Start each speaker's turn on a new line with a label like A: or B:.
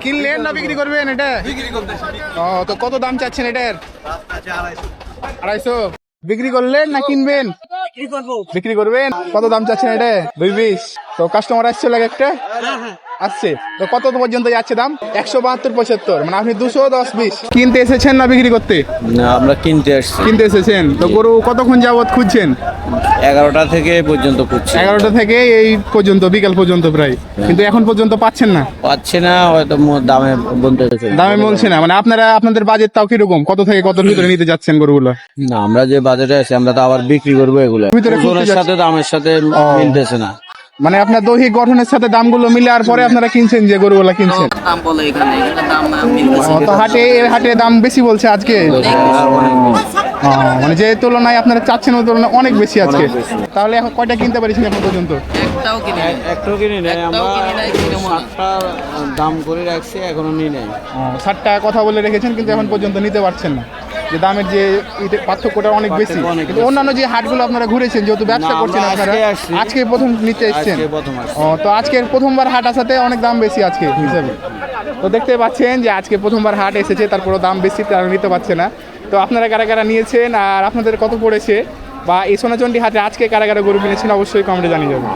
A: কিনলেন না বিক্রি করবেন এটা? ও, তো কত দাম চাচ্ছেন এটার? 250। বিক্রি করলেন না কিনবেন? বিক্রি করবেন। কত দাম চাচ্ছেন এটা? 220। তো কাস্টমার আসছে লাগে একটা আসছে, তো কত পর্যন্ত যাচ্ছে দাম? 172, 75, মানে আপনি 210, 20 কিনতে এসেছেন না বিক্রি করতে?
B: না, আমরা কিনতে আসছি।
A: কিনতে এসেছেন। তো গরু কতক্ষণ যাবত খুঁজছেন?
B: 11টা থেকে পর্যন্ত খুঁজছি।
A: 11টা থেকে এই পর্যন্ত, বিকাল পর্যন্ত প্রায়, কিন্তু এখন পর্যন্ত পাচ্ছেন না?
B: পাচ্ছি না, হয়তো দামে বলতে
A: দামে বলছে না, মানে আপনাদের বাজেট তাও কিরকম, কত থেকে কত ভিতরে নিতে যাচ্ছেন গরুগুলো?
B: না, আমরা যে বাজারে আছি আমরা তো আবার বিক্রি করবো এগুলো,
A: ভিতরে খুঁজতে
B: ওজনের সাথে দামের সাথে মিলতেছে না।
A: মানে আপনার দৈহিক গঠনের সাথে দামগুলো মিলে আর পরে আপনারা কিনছেন যে গরুগুলা কিনছেন।
C: দাম বলে এখানে দাম মিলতেছে।
A: তো হাটে দাম বেশি বলছে আজকে। মানে যে তুলনায় আপনারা চাচ্ছেন ওই তুলনায় অনেক বেশি আজকে। তাহলে এখন কয়টা কিনতে পারিছেন এখন পর্যন্ত?
C: একটাও কিনে নাই।
B: একটাও কিনি নাই, আমরা 7টা দাম করে রাখছি, এখনো নিই নাই।
A: 60 টাকা কথা বলে রেখেছেন, কিন্তু এখন পর্যন্ত নিতে পারছেন না। যে দামের যে পার্থক্যটা অনেক বেশি। কিন্তু অন্যান্য যে হাটগুলো আপনারা ঘুরেছেন, যেহেতু ব্যবসা করছেন আপনারা, আজকে প্রথম নিতে এসেছেন। তো আজকের প্রথমবার হাট আসাতে অনেক দাম বেশি আজকে হিসাবে। তো দেখতে পাচ্ছেন যে আজকে প্রথমবার হাট এসেছে, তারপরে দাম বেশি, তারা নিতে পারছে না। তো আপনারা কারা কারা নিয়েছেন আর আপনাদের কত পড়েছে, বা এই সোনাচন্ডী হাটে আজকে কারা কারা গরু কিনেছেন, অবশ্যই কমেন্টে জানিয়ে যাবেন।